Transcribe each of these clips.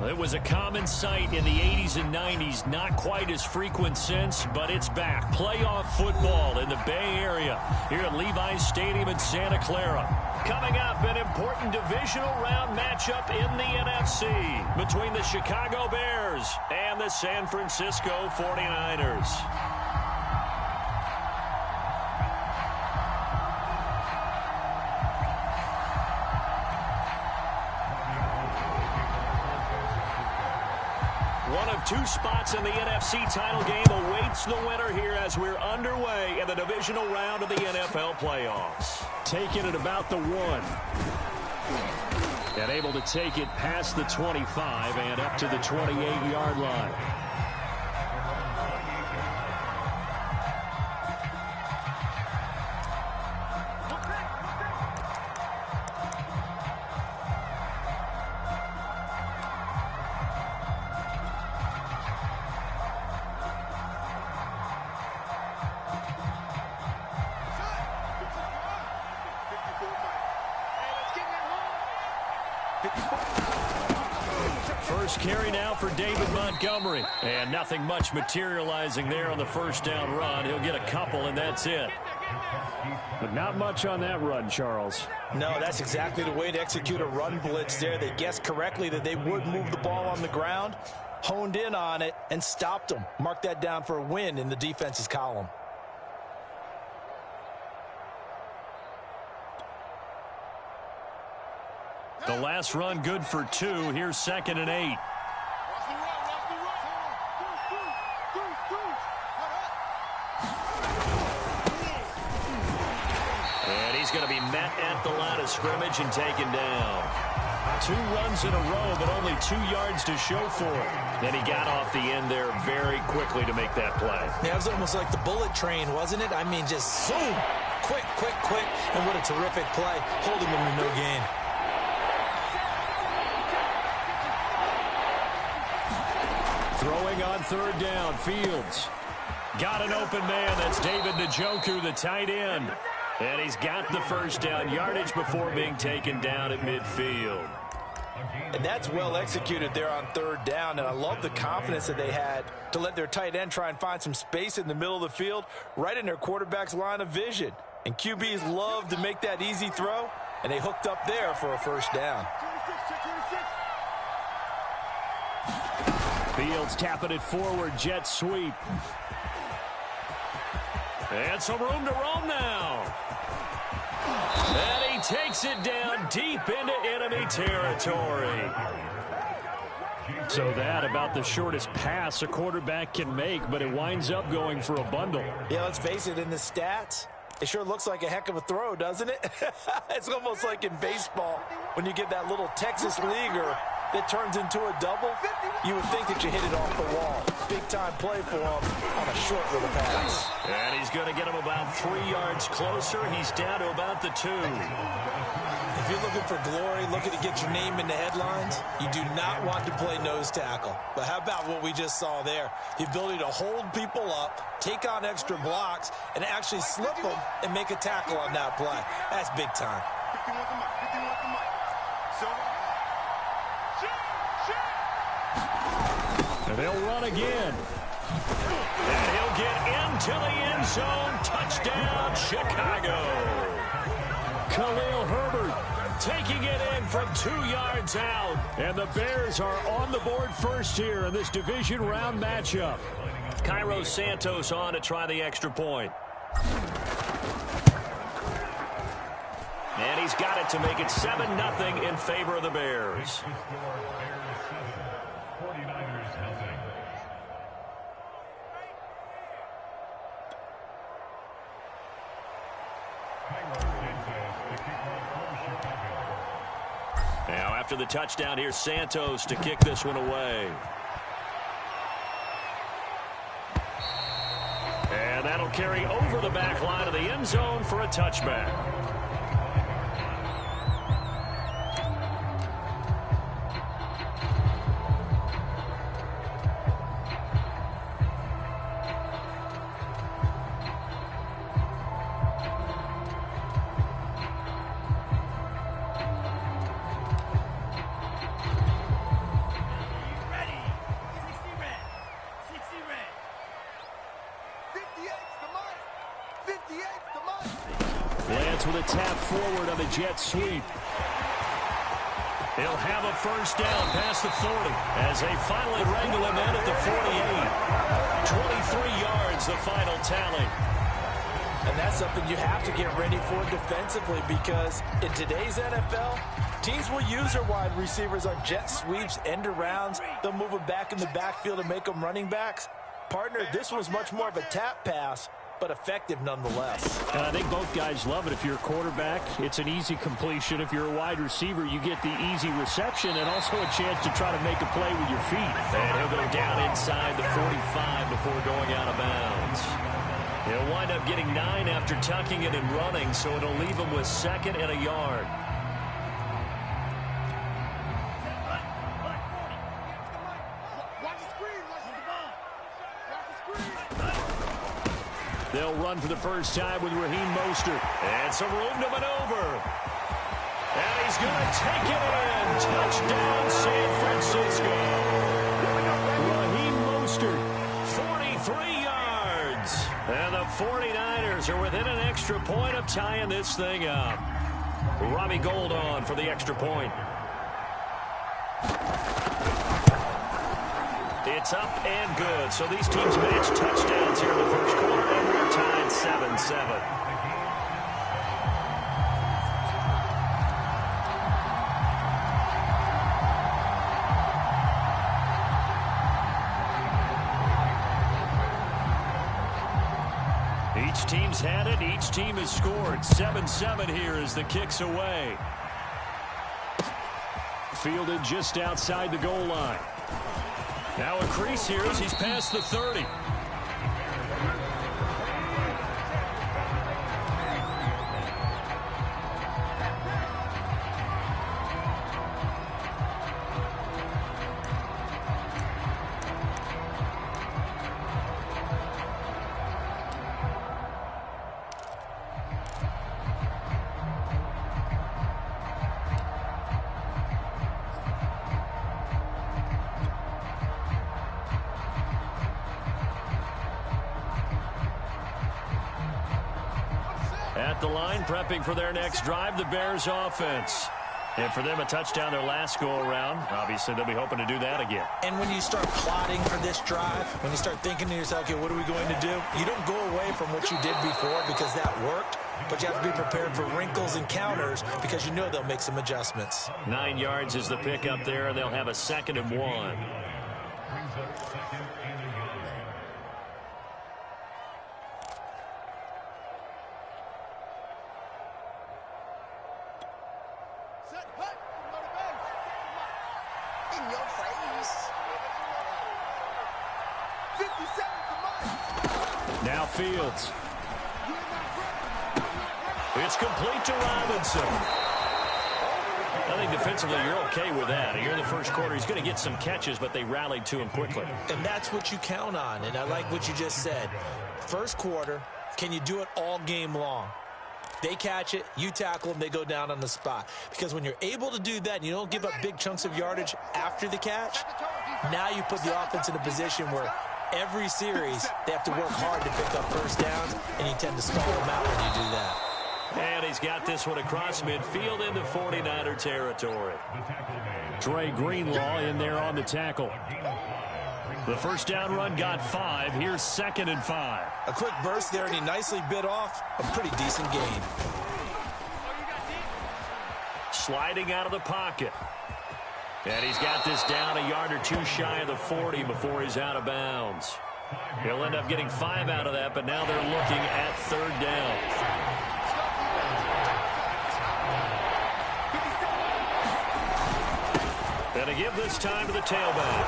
It was a common sight in the 80s and 90s, not quite as frequent since, but it's back. Playoff football in the Bay Area here at Levi's Stadium in Santa Clara. Coming up, an important divisional round matchup in the NFC between the Chicago Bears and the San Francisco 49ers. One of two spots in the NFC title game awaits the winner here as we're underway in the divisional round of the NFL playoffs. Taking it about the 1. And able to take it past the 25 and up to the 28-yard line. First carry now for David Montgomery. And nothing much materializing there on the first down run. He'll get a couple, and that's it. But not much on that run, Charles. No, that's exactly the way to execute a run blitz there. They guessed correctly that they would move the ball on the ground, honed in on it, and stopped them. Mark that down for a win in the defense's column. The last run good for 2. Here's 2nd and 8. And he's going to be met at the line of scrimmage and taken down. 2 runs in a row, but only 2 yards to show for it. And he got off the end there very quickly to make that play. Yeah, it was almost like the bullet train, wasn't it? I mean, just zoom. Quick, quick, quick. And what a terrific play, holding him to no gain. Throwing on 3rd down, Fields. Got an open man. That's David Njoku, the tight end. And he's got the first down yardage before being taken down at midfield. And that's well executed there on 3rd down. And I love the confidence that they had to let their tight end try and find some space in the middle of the field, right in their quarterback's line of vision. And QBs love to make that easy throw, and they hooked up there for a first down. Fields tapping it forward, jet sweep. And some room to roam now. And he takes it down deep into enemy territory. So that about the shortest pass a quarterback can make, but it winds up going for a bundle. Yeah, let's face it, in the stats, it sure looks like a heck of a throw, doesn't it? It's almost like in baseball when you get that little Texas leaguer that turns into a double. You would think that you hit it off the wall. Big-time play for him on a short little pass. And he's going to get him about 3 yards closer. He's down to about the 2. If you're looking for glory, looking to get your name in the headlines, you do not want to play nose tackle. But how about what we just saw there? The ability to hold people up, take on extra blocks, and actually slip them and make a tackle on that play. That's big time. And they'll run again. And he'll get into the end zone. Touchdown, Chicago. Khalil Herbert taking it in from 2 yards out. And the Bears are on the board first here in this division round matchup. Cairo Santos on to try the extra point. And he's got it to make it 7-0 in favor of the Bears. Now after the touchdown, here's Santos to kick this one away. And that'll carry over the back line of the end zone for a touchback. tap forward on the jet sweep. He'll have a first down past the 40 as they finally wrangle him in at the 48. 23 yards, the final tally. And that's something you have to get ready for defensively, because in today's NFL, teams will use their wide receivers on jet sweeps, end arounds. They'll move them back in the backfield and make them running backs. Partner, this was much more of a tap pass, but effective nonetheless. And I think both guys love it. If you're a quarterback, it's an easy completion. If you're a wide receiver, you get the easy reception and also a chance to try to make a play with your feet. And he'll go down inside the 45 before going out of bounds. He'll wind up getting 9 after tucking it and running, so it'll leave him with 2nd and a yard. They'll run for the first time with Raheem Mostert. And some room to maneuver. And he's going to take it in. Touchdown, San Francisco. Raheem Mostert, 43 yards. And the 49ers are within an extra point of tying this thing up. Robbie Gould on for the extra point. It's up and good. So these teams match touchdowns here in the first quarter, and we're tied 7-7. Each team's had it. Each team has scored. 7-7 here as the kick's away. Fielded just outside the goal line. Now a crease here as he's past the 30. At the line, prepping for their next drive, the Bears offense. And for them, a touchdown their last go-around. Obviously, they'll be hoping to do that again. And when you start plotting for this drive, when you start thinking to yourself, okay, what are we going to do? You don't go away from what you did before because that worked, but you have to be prepared for wrinkles and counters because you know they'll make some adjustments. 9 yards is the pick up there, and they'll have a 2nd and 1. Now Fields. It's complete to Robinson. I think defensively you're okay with that. Here in the first quarter, he's going to get some catches, but they rallied to him quickly. And that's what you count on, and I like what you just said. First quarter, can you do it all game long? They catch it, you tackle them, they go down on the spot. Because when you're able to do that and you don't give up big chunks of yardage after the catch, now you put the offense in a position where every series they have to work hard to pick up first downs, and you tend to stall them out when you do that. And he's got this one across midfield into 49er territory. Trey Greenlaw in there on the tackle. The first down run got 5. Here's 2nd and 5. A quick burst there, and he nicely bit off a pretty decent gain. Sliding out of the pocket. And he's got this down a yard or two shy of the 40 before he's out of bounds. He'll end up getting 5 out of that, but now they're looking at 3rd down. And to give this time to the tailback.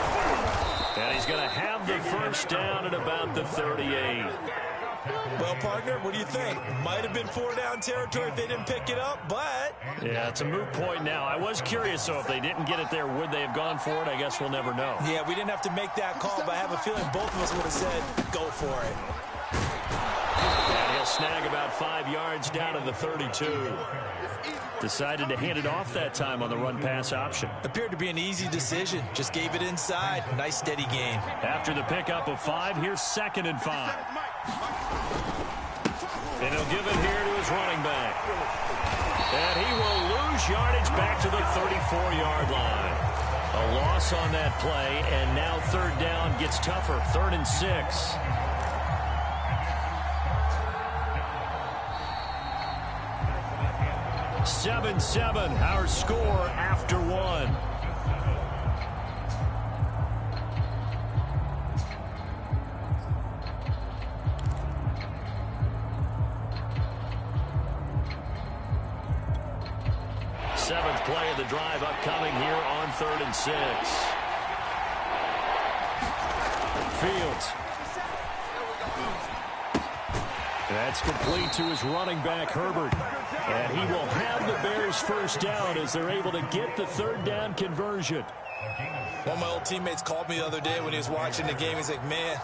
And he's going to have the first down at about the 38. Well, partner, what do you think? Might have been 4-down territory if they didn't pick it up, but... Yeah, it's a moot point now. I was curious, though, if they didn't get it there, would they have gone for it? I guess we'll never know. Yeah, we didn't have to make that call, but I have a feeling both of us would have said, go for it. And he'll snag about 5 yards down to the 32. Decided to hand it off that time on the run-pass option. Appeared to be an easy decision. Just gave it inside. Nice, steady gain. After the pickup of 5, here's 2nd and 5. And he'll give it here to his running back. And he will lose yardage back to the 34-yard line. A loss on that play, and now third down gets tougher. 3rd and 6. Seven, our score after 1. Seventh play of the drive upcoming here on 3rd and 6. Fields. That's complete to his running back, Herbert. And he will have the Bears first down as they're able to get the 3rd down conversion. One of my old teammates called me the other day when he was watching the game. He's like, man,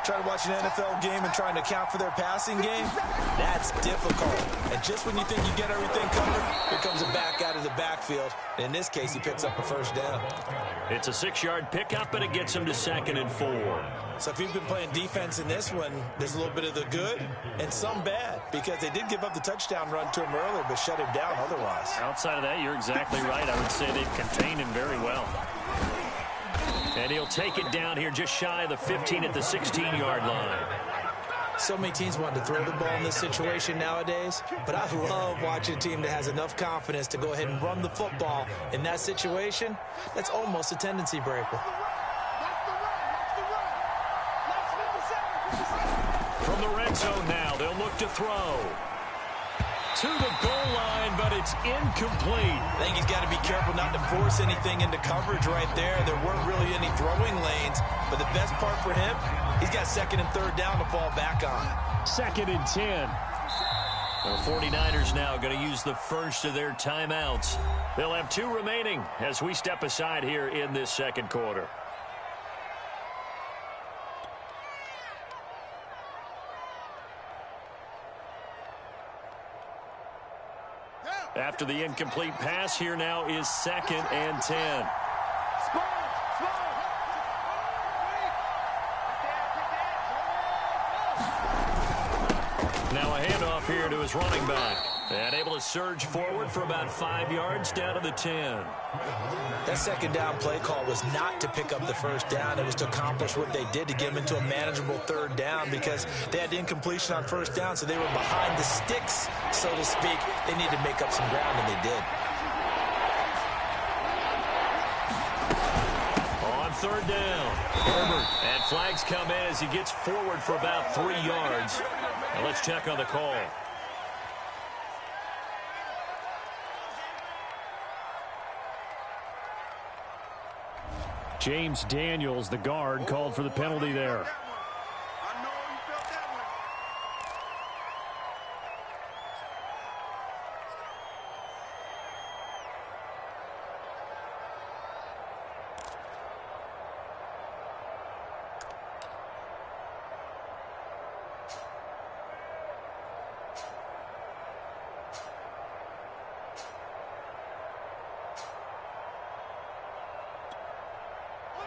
trying to watch an NFL game and trying to account for their passing game, that's difficult. And just when you think you get everything covered, here comes a back out of the backfield. In this case, he picks up a first down. It's a 6-yard pickup, and it gets him to 2nd and 4. So if you've been playing defense in this one, there's a little bit of the good and some bad, because they did give up the touchdown run to him earlier, but shut him down otherwise. Outside of that, you're exactly right. I would say they've contained him very well. And he'll take it down here just shy of the 15 at the 16-yard line. So many teams want to throw the ball in this situation nowadays, but I love watching a team that has enough confidence to go ahead and run the football. In that situation, that's almost a tendency breaker. From the red zone now, they'll look to throw. To the goal line, but it's incomplete. I think he's got to be careful not to force anything into coverage right there. There weren't really any throwing lanes, but the best part for him, he's got 2nd and 3rd down to fall back on. 2nd and 10. The 49ers now going to use the first of their timeouts. They'll have 2 remaining as we step aside here in this 2nd quarter. After the incomplete pass, here now is 2nd and 10. Now a handoff here to his running back. And able to surge forward for about 5 yards down to the 10. That 2nd down play call was not to pick up the first down. It was to accomplish what they did to get them into a manageable 3rd down, because they had incompletion on 1st down, so they were behind the sticks, so to speak. They needed to make up some ground, and they did. On 3rd down, Herbert. And flags come in as he gets forward for about 3 yards. Now let's check on the call. James Daniels, the guard, called for the penalty there.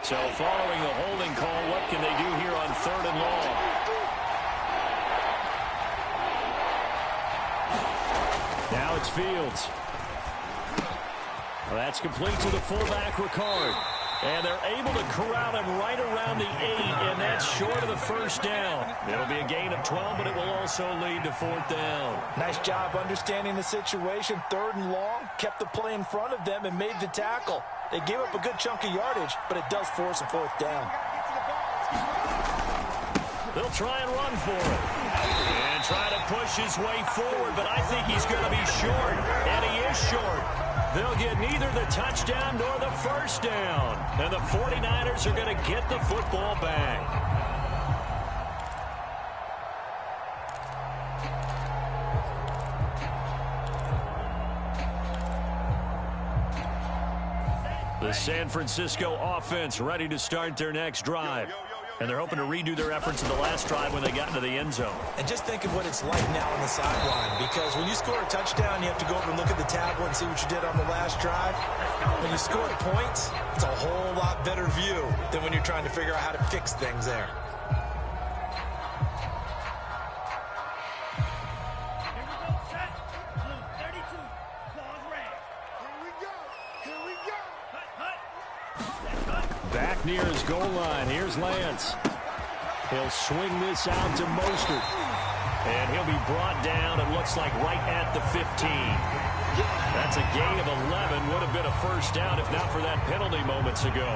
So following a holding call, what can they do here on 3rd and long? Now it's Fields. Well, that's complete to the fullback, Ricard. And they're able to corral him right around the 8, and that's short of the first down. It'll be a gain of 12, but it will also lead to 4th down. Nice job understanding the situation. 3rd and long, kept the play in front of them and made the tackle. They gave up a good chunk of yardage, but it does force a 4th down. They'll try and run for it. And try to push his way forward, but I think he's going to be short, and he is short. They'll get neither the touchdown nor the first down. And the 49ers are going to get the football back. The San Francisco offense ready to start their next drive. And they're hoping to redo their efforts in the last drive when they got into the end zone. And just think of what it's like now on the sideline, because when you score a touchdown, you have to go over and look at the tablet and see what you did on the last drive. When you score points, it's a whole lot better view than when you're trying to figure out how to fix things there. back near his goal line. Here's Lance. He'll swing this out to Mostert. And he'll be brought down, it looks like, right at the 15. That's a gain of 11. Would have been a first down if not for that penalty moments ago.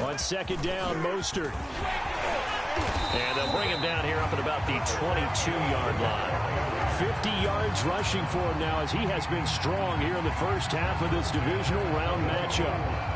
On second down, Mostert. And they'll bring him down here up at about the 22-yard line. 50 yards rushing for him now as he has been strong here in the first half of this divisional round matchup.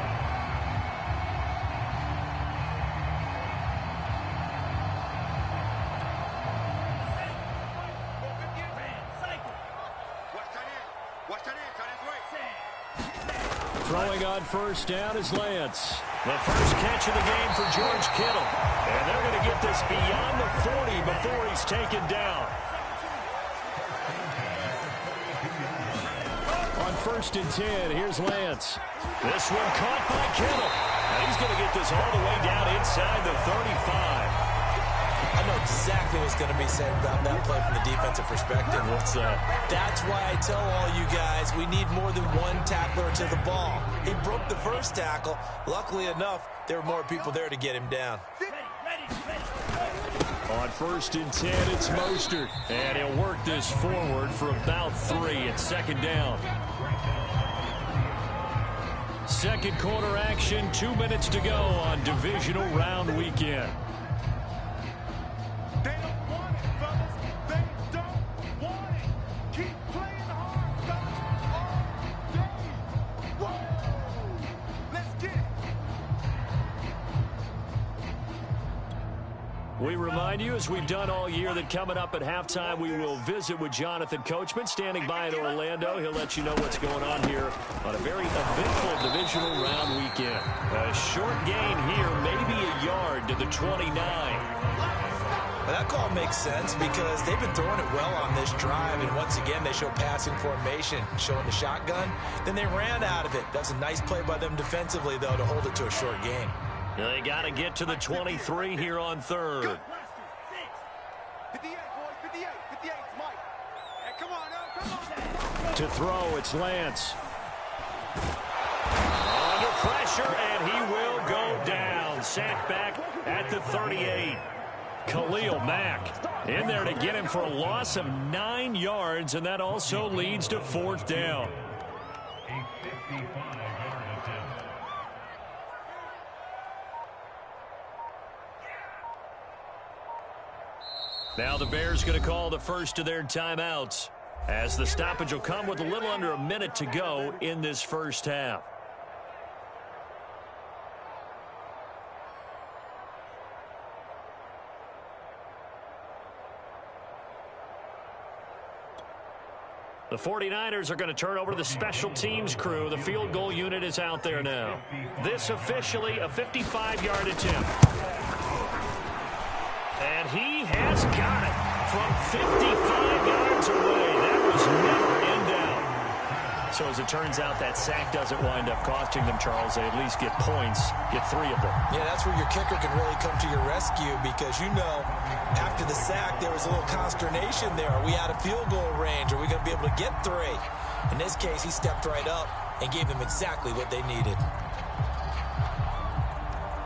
Throwing on first down is Lance. The first catch of the game for George Kittle. And they're going to get this beyond the 40 before he's taken down. On first and 10, here's Lance. This one caught by Kittle. And he's going to get this all the way down inside the 35. I know exactly what's going to be said about that play from the defensive perspective. What's that? That's why I tell all you guys we need more than one tackler to the ball. He broke the first tackle. Luckily enough, there were more people there to get him down. On first and 10, it's Mostert. And he'll work this forward for about 3 at second down. Second quarter action, 2 minutes to go on divisional round weekend. We remind you, as we've done all year, that coming up at halftime, we will visit with Jonathan Coachman, standing by in Orlando. He'll let you know what's going on here on a very eventful divisional round weekend. A short gain here, maybe a yard to the 29. Well, that call makes sense because they've been throwing it well on this drive, and once again, they show passing formation, showing the shotgun. Then they ran out of it. That's a nice play by them defensively, though, to hold it to a short gain. They got to get to the 23 here on third. 58, boys, 58, 58, Mike. Hey, come on. To throw, it's Lance. Under pressure, and he will go down. Sacked back at the 38. Khalil Mack in there to get him for a loss of 9 yards, and that also leads to fourth down. Now the Bears going to call the first of their timeouts, as the stoppage will come with a little under a minute to go in this first half. The 49ers are going to turn over to the special teams crew. The field goal unit is out there now. This officially a 55-yard attempt. And he has got it from 55 yards away. That was never in doubt. So as it turns out, that sack doesn't wind up costing them, Charles. They at least get points, get 3 of them. Yeah, that's where your kicker can really come to your rescue because, you know, after the sack, there was a little consternation there. Are we out of field goal range? Are we going to be able to get 3? In this case, he stepped right up and gave them exactly what they needed.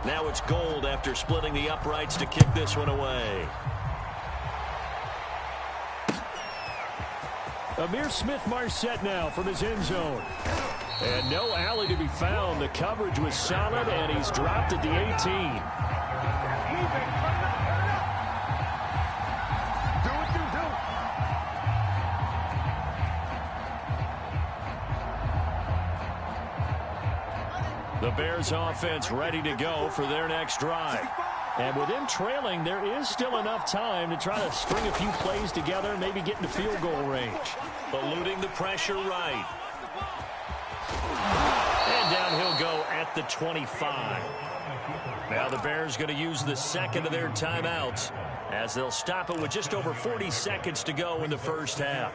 Now it's Gold after splitting the uprights to kick this one away. Amir Smith-Marset now from his end zone. And no alley to be found. The coverage was solid, and he's dropped at the 18. The Bears offense ready to go for their next drive. And with them trailing, there is still enough time to try to string a few plays together, maybe get into field goal range. Eluding the pressure right. And down he'll go at the 25. Now the Bears going to use the second of their timeouts as they'll stop it with just over 40 seconds to go in the first half.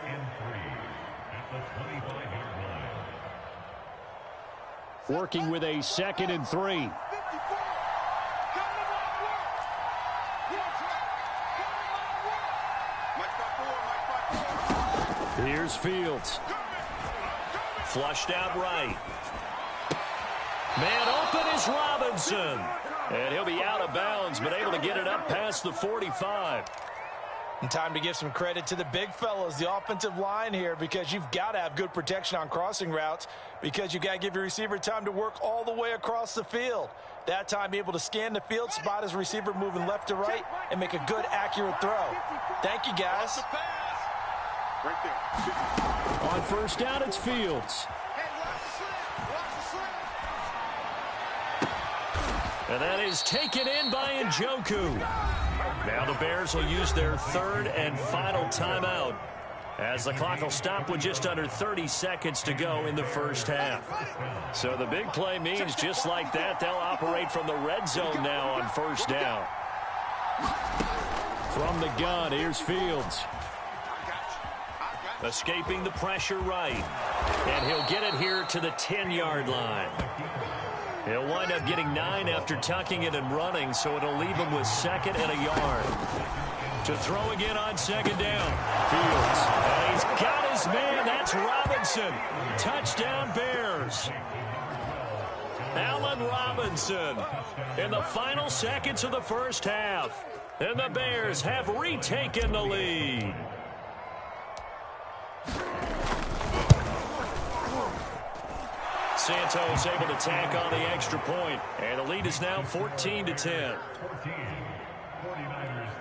Working with a 2nd and 3. Here's Fields. Flushed out right. Man open is Robinson. And he'll be out of bounds, but able to get it up past the 45. And time to give some credit to the big fellas, the offensive line here, because you've got to have good protection on crossing routes, because you've got to give your receiver time to work all the way across the field. That time, be able to scan the field, spot his receiver moving left to right, and make a good, accurate throw. Thank you, guys. On first down, it's Fields. And that is taken in by Njoku. Now the Bears will use their third and final timeout as the clock will stop with just under 30 seconds to go in the first half. So the big play means just like that, they'll operate from the red zone now on first down. From the gun, here's Fields. Escaping the pressure right. And he'll get it here to the 10-yard line. He'll wind up getting 9 after tucking it and running, so it'll leave him with second and a yard. To throw again on second down. Fields. And he's got his man. That's Robinson. Touchdown, Bears. Allen Robinson in the final seconds of the first half. And the Bears have retaken the lead. Santos able to tack on the extra point, and the lead is now 14-10. 49ers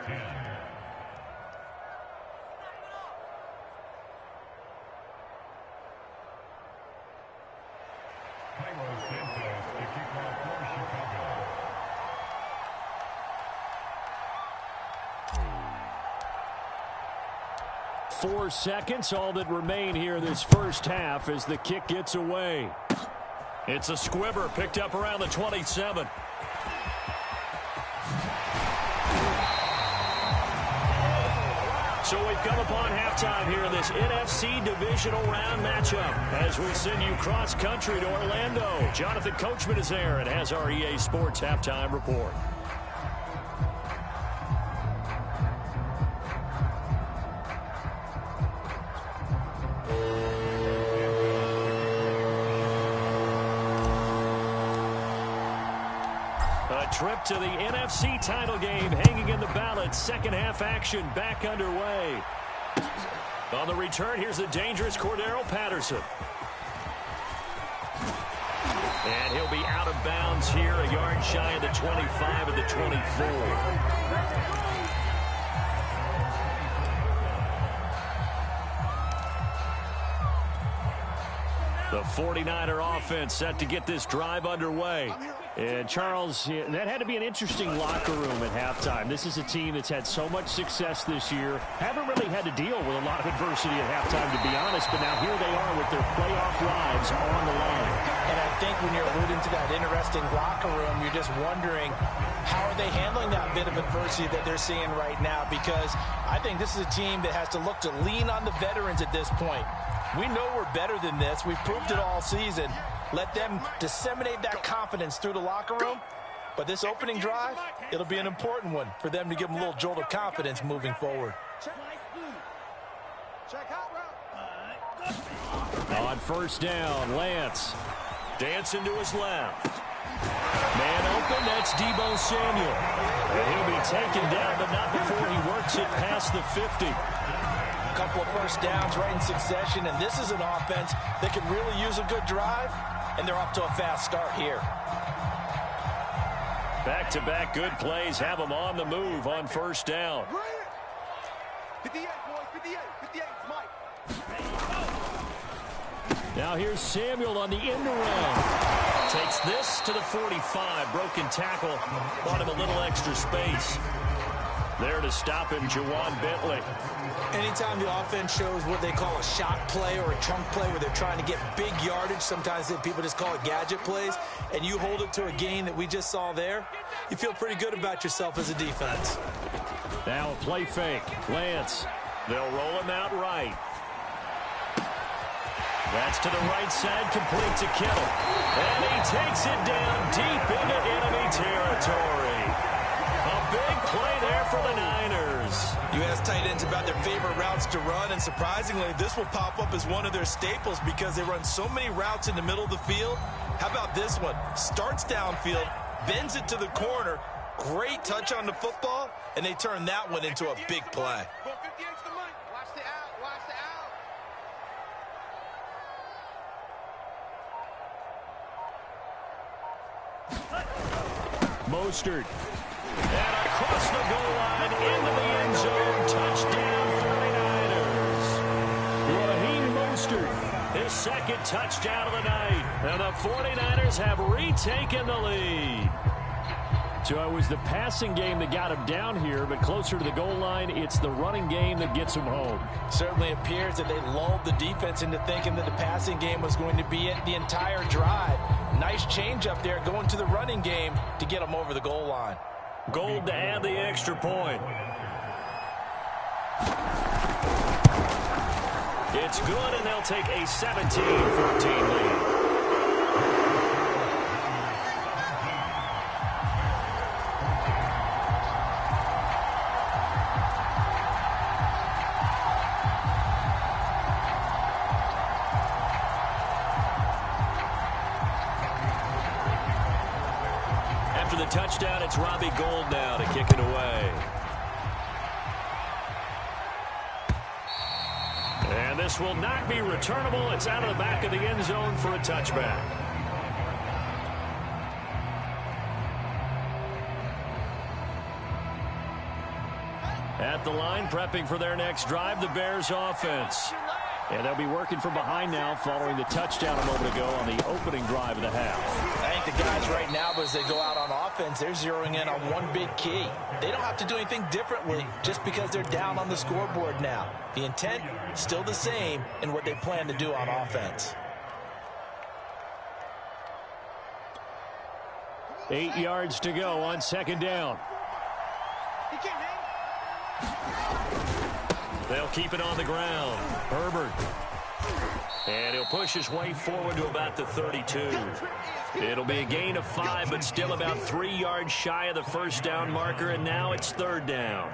10. Cairo Santos to kick off for Chicago. Four seconds, all that remain here this first half as the kick gets away. It's a squibber picked up around the 27. So we've come upon halftime here in this NFC divisional round matchup as we send you cross-country to Orlando. Jonathan Coachman is there and has our EA Sports halftime report. Trip to the NFC title game hanging in the balance. Second half action back underway. On the return, here's the dangerous Cordero Patterson. And he'll be out of bounds here, a yard shy of the 25 of the 24. The 49er offense set to get this drive underway. And Charles, that had to be an interesting locker room at halftime. This is a team that's had so much success this year. Haven't really had to deal with a lot of adversity at halftime, to be honest. But now here they are with their playoff lives on the line. And I think when you're alluding to that interesting locker room, you're just wondering how are they handling that bit of adversity that they're seeing right now? Because I think this is a team that has to look to lean on the veterans at this point. We know we're better than this. We've proved it all season. Let them disseminate that confidence through the locker room. But this opening drive, it'll be an important one for them to give them a little jolt of confidence moving forward. On first down, Lance dancing to his left. Man open, that's Deebo Samuel. And he'll be taken down, but not before he works it past the 50. A couple of first downs right in succession, and this is an offense that can really use a good drive, and they're off to a fast start here. Back-to-back good plays have them on the move on first down. 58, boys, 58, 58, Mike. Now here's Samuel on the end around. Takes this to the 45. Broken tackle. Bought him a little extra space. There to stop him, Jawan Bentley. Anytime the offense shows what they call a shot play or a chunk play where they're trying to get big yardage, sometimes people just call it gadget plays, and you hold it to a gain that we just saw there, you feel pretty good about yourself as a defense. Now a play fake. Lance. They'll roll him out right. That's to the right side, complete to Kittle. And he takes it down deep into enemy territory. A big play there for the Niners. You ask most tight ends about their favorite routes to run, and surprisingly, this will pop up as one of their staples because they run so many routes in the middle of the field. How about this one? Starts downfield, bends it to the corner, great touch on the football, and they turn that one into a big play. Watch the out, watch the out. Mostert. And across the goal line into the end zone. Touchdown 49ers. Raheem Mostert, his second touchdown of the night. And the 49ers have retaken the lead. So it was the passing game that got him down here, but closer to the goal line, it's the running game that gets him home. Certainly appears that they lulled the defense into thinking that the passing game was going to be it the entire drive. Nice change up there going to the running game to get them over the goal line. Gold to add the extra point. It's good, and they'll take a 17-14 lead. After the touchdown, it's Robbie Gould now to kick it away. And this will not be returnable. It's out of the back of the end zone for a touchback. At the line, prepping for their next drive, the Bears offense. And they'll be working from behind now following the touchdown a moment ago on the opening drive of the half. I think the guys right now, as they go out on offense, they're zeroing in on one big key. They don't have to do anything differently just because they're down on the scoreboard now. The intent, still the same in what they plan to do on offense. 8 yards to go on second down. They'll keep it on the ground. Herbert. And he'll push his way forward to about the 32. It'll be a gain of 5, but still about 3 yards shy of the first down marker, and now it's third down.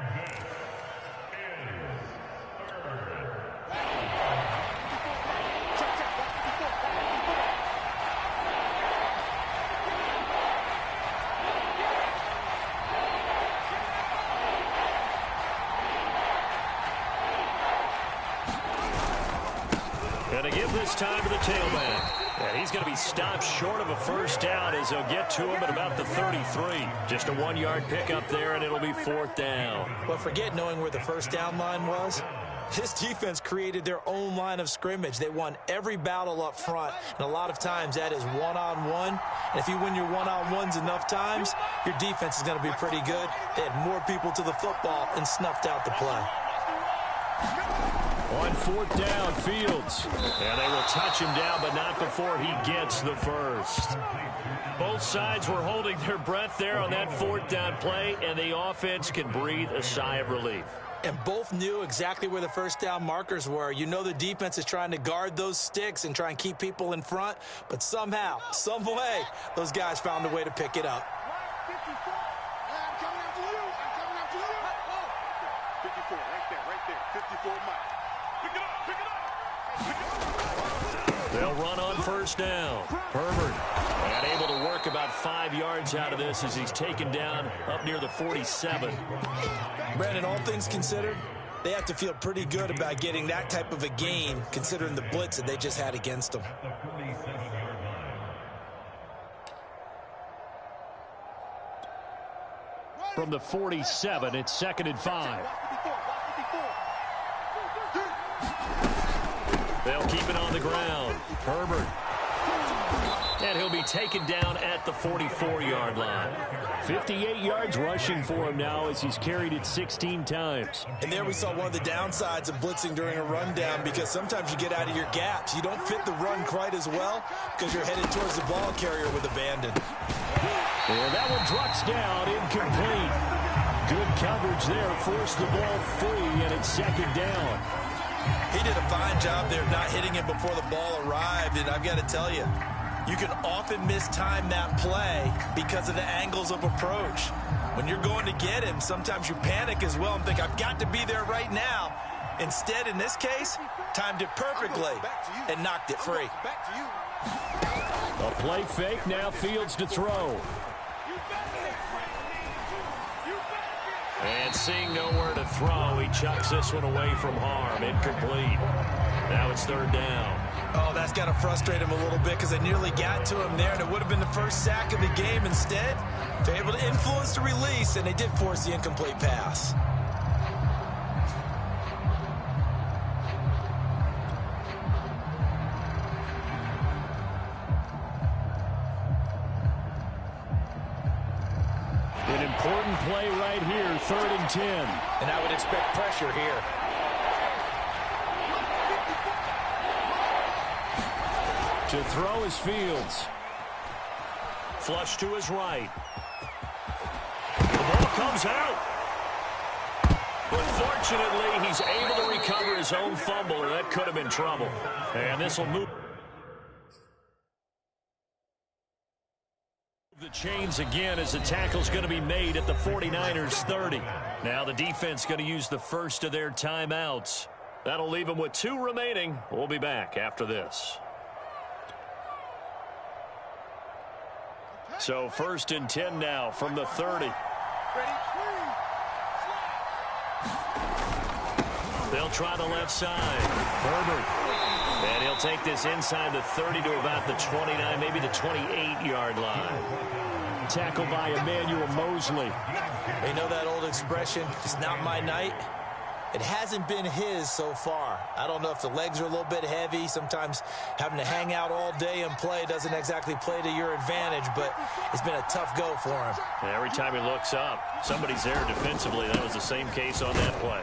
Going to give this time to the tailback. And he's going to be stopped short of a first down as they'll get to him at about the 33. Just a 1-yard pickup there, and it'll be fourth down. But forget knowing where the first down line was. This defense created their own line of scrimmage. They won every battle up front, and a lot of times that is one-on-one. And if you win your one-on-ones enough times, your defense is going to be pretty good. They had more people to the football and snuffed out the play. On fourth down, Fields. And they will touch him down, but not before he gets the first. Both sides were holding their breath there on that fourth down play, and the offense can breathe a sigh of relief. And both knew exactly where the first down markers were. You know the defense is trying to guard those sticks and try and keep people in front, but somehow, some way, those guys found a way to pick it up. 54. I'm coming after you. I'm coming after you. 54, right there. 54, Mike. Pick it up, pick it up. Pick it up. They'll run on first down. Herbert, and able to work about 5 yards out of this as he's taken down up near the 47. Brandon, all things considered, they have to feel pretty good about getting that type of a gain, considering the blitz that they just had against them. From the 47, it's 2nd and 5. They'll keep it on the ground. Herbert. And he'll be taken down at the 44-yard line. 58 yards rushing for him now as he's carried it 16 times. And there we saw one of the downsides of blitzing during a rundown, because sometimes you get out of your gaps. You don't fit the run quite as well because you're headed towards the ball carrier with abandon. And that one drops down, incomplete. Good coverage there, forced the ball free, and it's 2nd down. He did a fine job there not hitting it before the ball arrived, and I've got to tell you, You can often mistime that play because of the angles of approach. When you're going to get him, sometimes you panic as well and think, I've got to be there right now. Instead, in this case, timed it perfectly and knocked it free. A play fake, now Fields to throw. And seeing nowhere to throw, he chucks this one away from harm. Incomplete. Now it's third down. Oh, that's got to frustrate him a little bit because they nearly got to him there, and it would have been the first sack of the game. Instead, they're able to influence the release, and they did force the incomplete pass. An important play right here, 3rd and 10. And I would expect pressure here. To throw is Fields. Flush to his right. The ball comes out. But fortunately, he's able to recover his own fumble, or that could have been trouble. And this will move the chains again as the tackle's going to be made at the 49ers 30. Now the defense going to use the first of their timeouts. That'll leave them with 2 remaining. We'll be back after this. So 1st and 10 now from the 30. They'll try the left side. Herbert. And he'll take this inside the 30 to about the 29, maybe the 28-yard line. Tackled by Emmanuel Mosley. You know that old expression, it's not my night? It hasn't been his so far. I don't know if the legs are a little bit heavy. Sometimes having to hang out all day and play doesn't exactly play to your advantage, but it's been a tough go for him. And every time he looks up, somebody's there defensively. That was the same case on that play.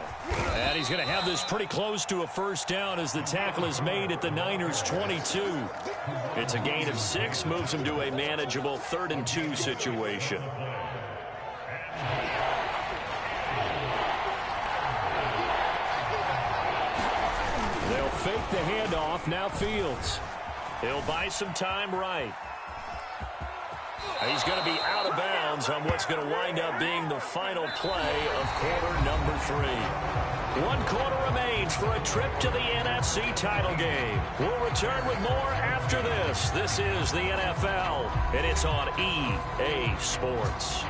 And he's going to have this pretty close to a first down as the tackle is made at the Niners 22. It's a gain of 6, moves him to a manageable 3rd and 2 situation. They'll fake the handoff, now Fields. He'll buy some time right. He's going to be out of bounds on what's going to wind up being the final play of quarter number 3. 1 quarter remains for a trip to the NFC title game. We'll return with more after this. This is the NFL, and it's on EA Sports.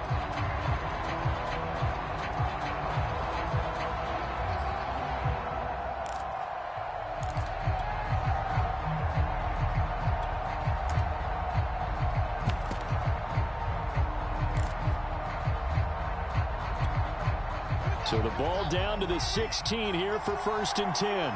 So the ball down to the 16 here for 1st and 10.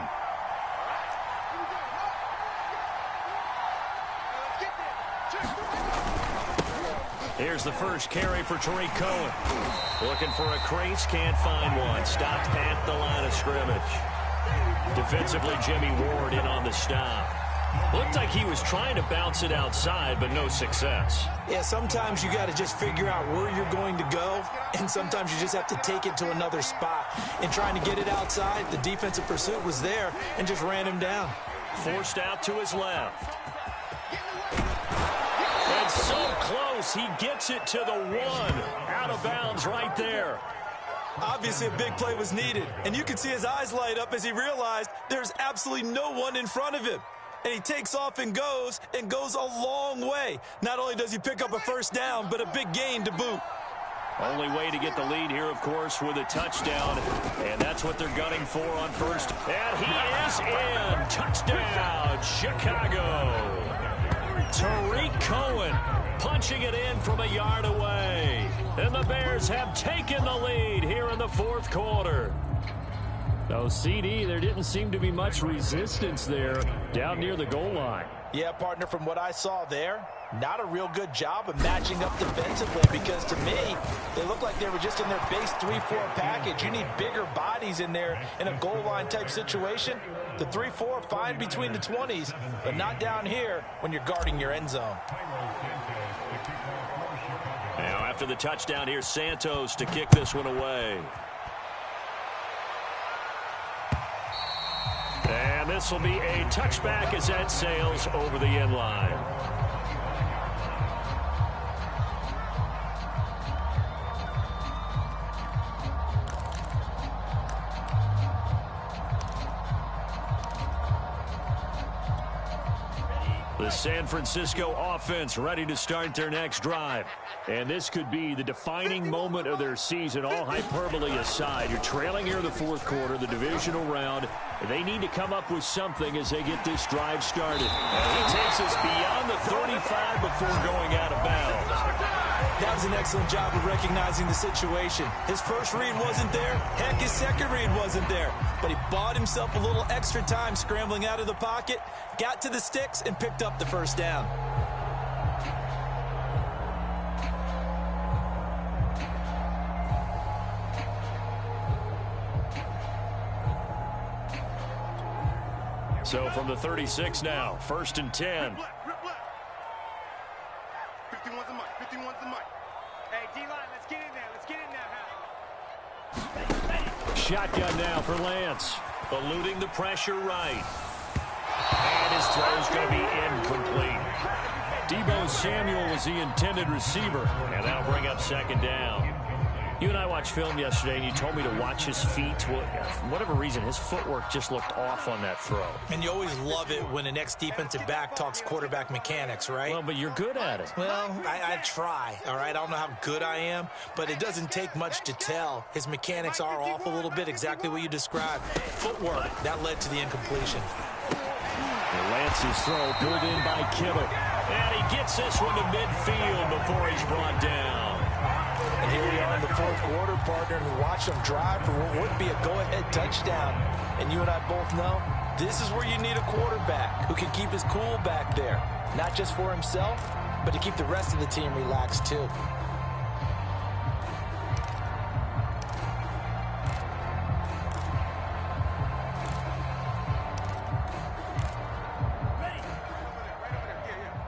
Here's the first carry for Tariq Cohen. Looking for a crease, can't find one. Stopped at the line of scrimmage. Defensively, Jimmy Ward in on the stop. Looked like he was trying to bounce it outside, but no success. Yeah, sometimes you got to just figure out where you're going to go, and sometimes you just have to take it to another spot. In trying to get it outside, the defensive pursuit was there and just ran him down. Forced out to his left. And so close, he gets it to the 1. Out of bounds right there. Obviously, a big play was needed, and you can see his eyes light up as he realized there's absolutely no one in front of him. And he takes off and goes a long way. Not only does he pick up a first down, but a big gain to boot. Only way to get the lead here, of course, with a touchdown. And that's what they're gunning for on first. And he is in. Touchdown, Chicago. Tariq Cohen punching it in from a yard away. And the Bears have taken the lead here in the 4th quarter. No, CD, there didn't seem to be much resistance there down near the goal line. Yeah, partner, from what I saw there, not a real good job of matching up defensively because to me, they look like they were just in their base 3-4 package. You need bigger bodies in there in a goal line type situation. The 3-4 fine between the 20s, but not down here when you're guarding your end zone. Now after the touchdown, here's Santos to kick this one away. And this will be a touchback as that sails over the end line. The San Francisco offense ready to start their next drive. And this could be the defining moment of their season, all hyperbole aside. You're trailing here in the fourth quarter, the divisional round. They need to come up with something as they get this drive started. And he takes us beyond the 35 before going out of bounds. That was an excellent job of recognizing the situation. His first read wasn't there. Heck, his second read wasn't there. But he bought himself a little extra time scrambling out of the pocket, got to the sticks, and picked up the first down. So from the 36 now, 1st and 10. 51's the mic. 51's the mic. Hey, D-line, let's get in there. Let's get in there, Hal. Shotgun now for Lance. Eluding the pressure right. And his throw's going to be incomplete. Deebo Samuel was the intended receiver. And that'll bring up 2nd down. You and I watched film yesterday, and you told me to watch his feet. Well, for whatever reason, his footwork just looked off on that throw. And you always love it when an ex-defensive back talks quarterback mechanics, right? Well, but you're good at it. Well, I try, all right? I don't know how good I am, but it doesn't take much to tell. His mechanics are off a little bit, exactly what you described. Footwork, that led to the incompletion. Lance's throw pulled in by Kittle. And he gets this one to midfield before he's brought down. And here we are in the fourth quarter, partner, and we watch them drive for what would be a go-ahead touchdown. And you and I both know this is where you need a quarterback who can keep his cool back there. Not just for himself, but to keep the rest of the team relaxed, too.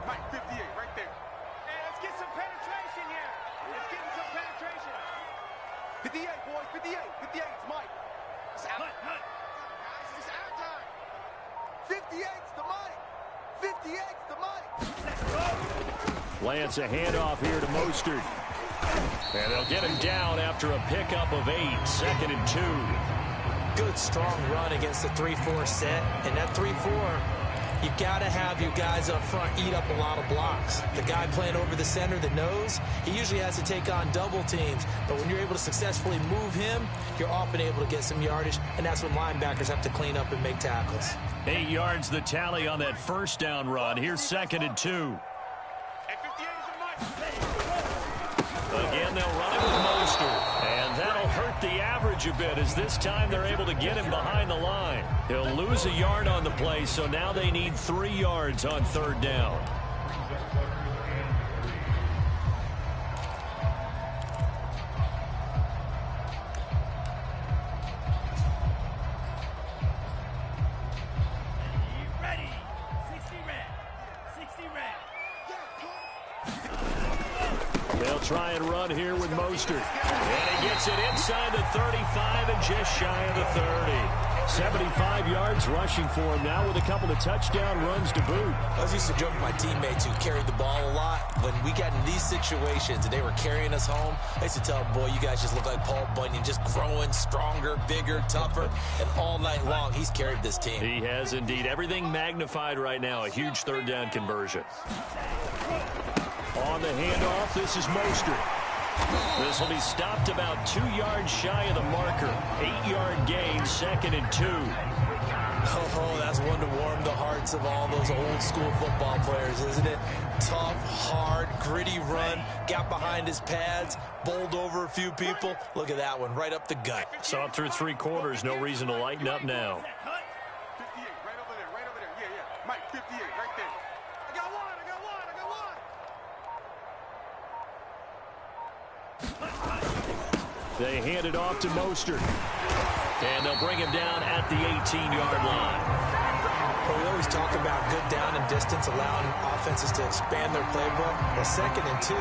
Mike, 58, right there. Hey, let's get some penetration here. Let's get some penetration. 58, boys, 58. 58, it's Mike. It's out. Guys, it's out time. 58's the Mike. 58's the Mike. Lance a handoff here to Mostert. And they'll get him down after a pickup of 8. 2nd and 2. Good, strong run against the 3-4 set. And that 3-4, you got to have your guys up front eat up a lot of blocks. The guy playing over the center, the nose, he usually has to take on double teams. But when you're able to successfully move him, you're often able to get some yardage, and that's when linebackers have to clean up and make tackles. 8 yards the tally on that 1st down run. Here's 2nd and 2. And 58 is the Mike. Again, they'll run it with Mostert. And that'll hurt the average a bit as this time they're able to get him behind the line. He'll lose a yard on the play, so now they need 3 yards on 3rd down. Ready. 60 red. 60 red. They'll try and run here with Mostert. And he gets it inside the 35 and just shy of the 30. 75 yards rushing for him now with a couple of touchdown runs to boot. I was used to joke with my teammates who carried the ball a lot. When we got in these situations and they were carrying us home, I used to tell them, boy, you guys just look like Paul Bunyan, just growing stronger, bigger, tougher. And all night long, he's carried this team. He has indeed. Everything magnified right now. A huge 3rd down conversion. On the handoff, this is Mostert. This will be stopped about 2 yards shy of the marker. 8-yard gain, 2nd and 2. Oh, that's one to warm the hearts of all those old school football players, isn't it? Tough, hard, gritty run, got behind his pads, bowled over a few people. Look at that one, right up the gut. Saw it through 3 quarters. No reason to lighten up now. 58, right over there, right over there. Yeah, yeah. Mike, 58, right there. I got one, I got one, I got one. They hand it off to Mostert. And they'll bring him down at the 18-yard line. Well, we always talk about good down and distance, allowing offenses to expand their playbook. Well, 2nd and 2,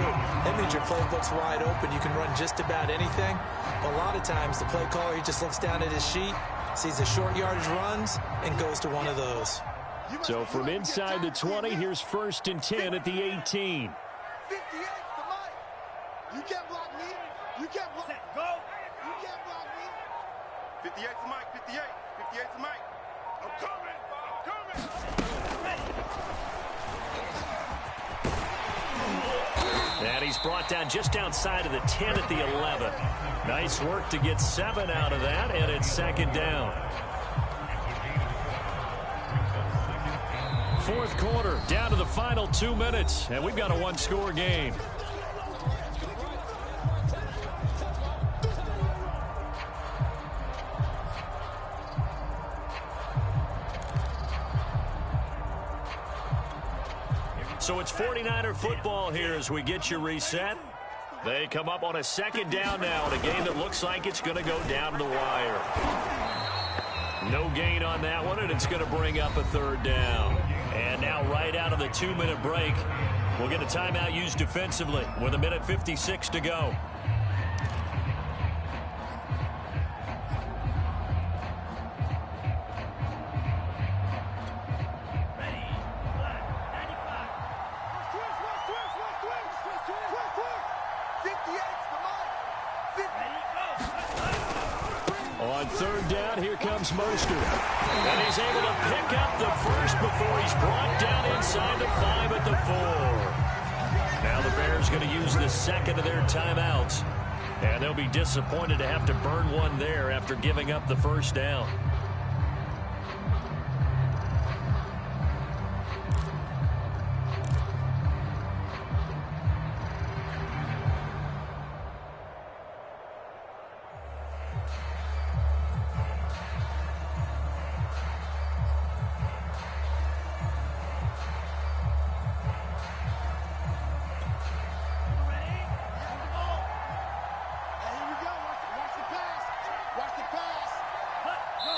that means your playbook's wide open. You can run just about anything. But a lot of times, the play caller, he just looks down at his sheet, sees the short yardage runs, and goes to one of those. So from inside the 20, here's 1st and 10 at the 18. 58's the Mike. You can't block me. You can't block me. Go. You can't block me. 58's the Mike, 58. 58's the Mike. I'm coming. I'm coming. And he's brought down just outside of the 10 at the 11. Nice work to get 7 out of that, and it's second down. Fourth quarter, down to the final 2 minutes, and we've got a one-score game. So it's 49er football here as we get you reset. They come up on a second down now in a game that looks like it's going to go down to the wire. No gain on that one, and it's going to bring up a third down. And now right out of the 2-minute break, we'll get a timeout used defensively with 1:56 to go. On third down, here comes Mostert. And he's able to pick up the first before he's brought down inside the 5 at the 4. Now the Bears going to use the second of their timeouts. And they'll be disappointed to have to burn one there after giving up the first down.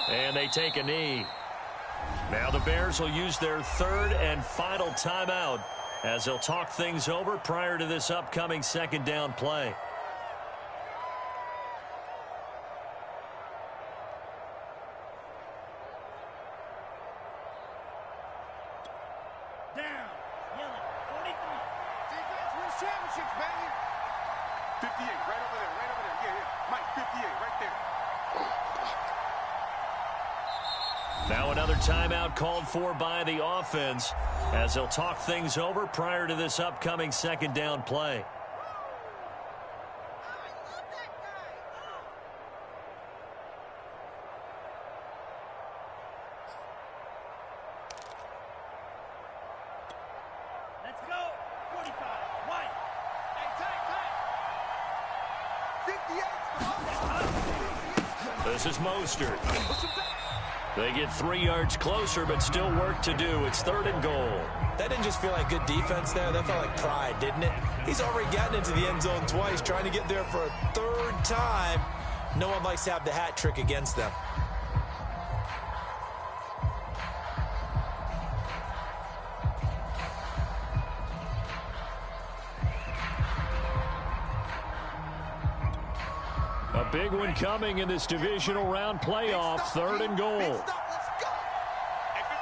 And they take a knee. Now the Bears will use their third and final timeout as they'll talk things over prior to this upcoming second down play. Down. Yellow. 43. Defense wins championships, baby. 58, right over there, right over there. Yeah. Mike, 58, right there. Now another timeout called for by the offense as they'll talk things over prior to this upcoming second down play. Let's go. 45. White. Hey, tight. 58. This is Mostert. They get 3 yards closer, but still work to do. It's third and goal. That didn't just feel like good defense there. That felt like pride, didn't it? He's already gotten into the end zone twice, trying to get there for a third time. No one likes to have the hat trick against them. A big one coming in this divisional round playoff, third and goal. Hey, 58 is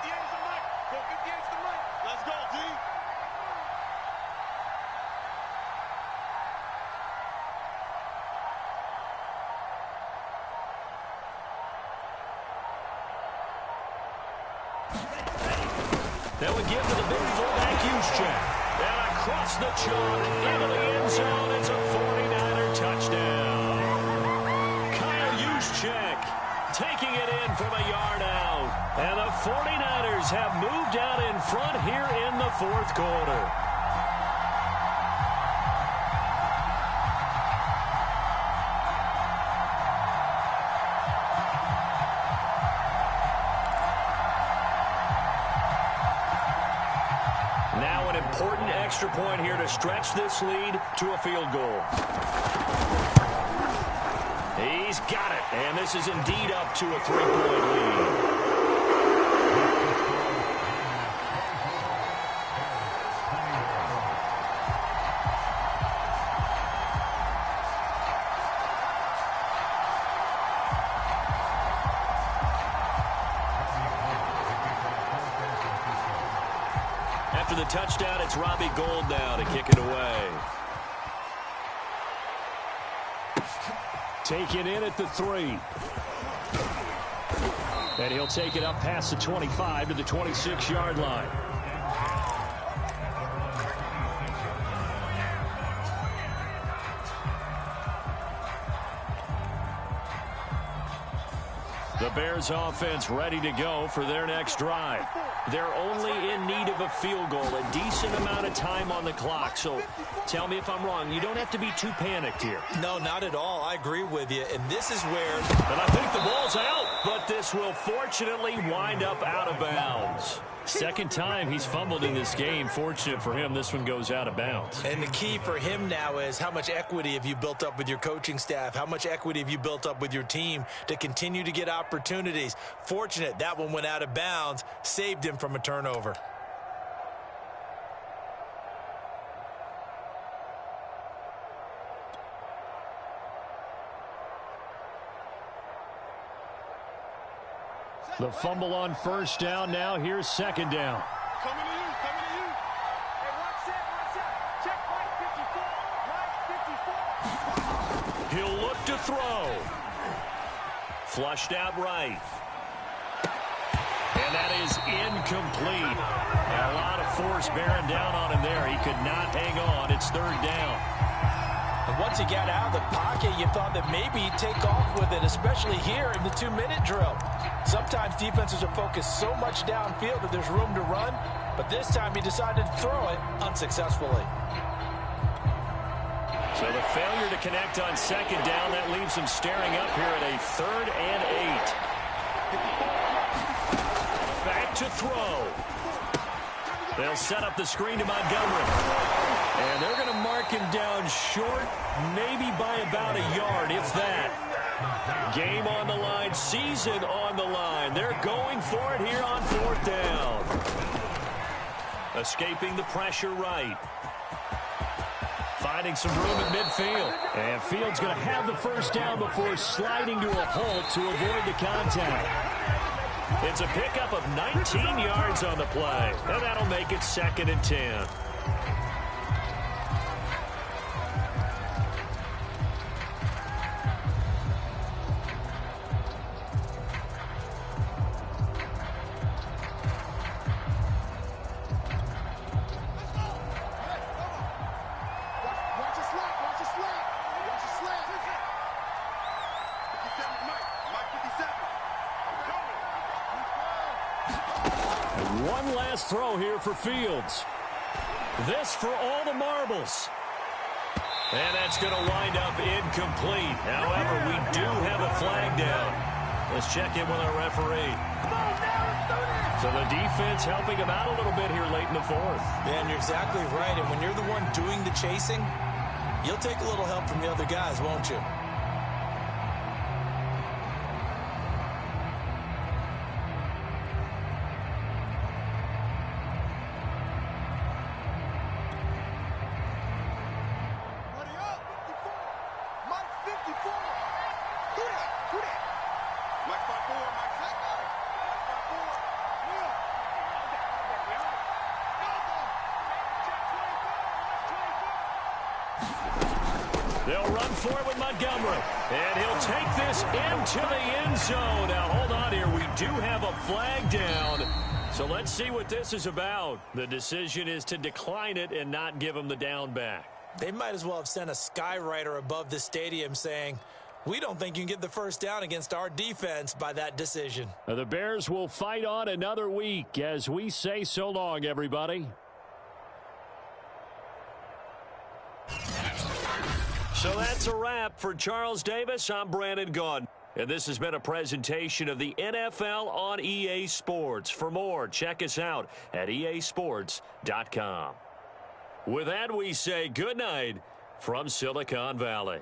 the mic. Go, 58 is the mic. Let's go, D. That would give to the big fullback Juszczyk. And across the chalk into the end zone. It's a 49er touchdown. Juszczyk taking it in from a yard out. And the 49ers have moved out in front here in the fourth quarter. Now an important extra point here to stretch this lead to a field goal. He's got it, and this is indeed up to a 3-point lead. After the touchdown, it's Robbie Gould now to kick it away. Taken in at the 3. And he'll take it up past the 25 to the 26-yard line. The Bears offense ready to go for their next drive. They're only in need of a field goal, a decent amount of time on the clock. So tell me if I'm wrong. You don't have to be too panicked here. No, not at all. I agree with you. And this is where... And I think the ball's out, but this will fortunately wind up out of bounds. Second time he's fumbled in this game. Fortunate for him, this one goes out of bounds. And the key for him now is how much equity have you built up with your coaching staff? How much equity have you built up with your team to continue to get opportunities? Fortunate that one went out of bounds, saved him from a turnover. The fumble on first down now. Here's second down. Coming to you, coming to you. Hey, watch that. Check Mike 54. Mike 54. He'll look to throw. Flushed out right. And that is incomplete. And a lot of force bearing down on him there. He could not hang on. It's third down. And once he got out of the pocket, you thought that maybe he'd take off with it, especially here in the 2-minute drill. Sometimes defenses are focused so much downfield that there's room to run, but this time he decided to throw it unsuccessfully. So the failure to connect on second down, that leaves him staring up here at a 3rd and 8. Back to throw. They'll set up the screen to Montgomery. And they're going to mark him down short, maybe by about a yard, if that. Game on the line, season on the line. They're going for it here on 4th down. Escaping the pressure right. Finding some room at midfield. And Field's going to have the first down before sliding to a halt to avoid the contact. It's a pickup of 19 yards on the play. And that'll make it 2nd and 10. One last throw here for Fields. This for all the marbles. And that's going to wind up incomplete. However, we do have a flag down. Let's check in with our referee. So the defense helping him out a little bit here late in the 4th. Yeah, and you're exactly right. And when you're the one doing the chasing, you'll take a little help from the other guys, won't you? They'll run for it with Montgomery. And he'll take this into the end zone. Now, hold on here. We do have a flag down. So let's see what this is about. The decision is to decline it and not give him the down back. They might as well have sent a skywriter above the stadium saying, we don't think you can get the first down against our defense by that decision. The Bears will fight on another week as we say so long, everybody. So that's a wrap for Charles Davis. I'm Brandon Gunn. And this has been a presentation of the NFL on EA Sports. For more, check us out at easports.com. With that, we say good night from Silicon Valley.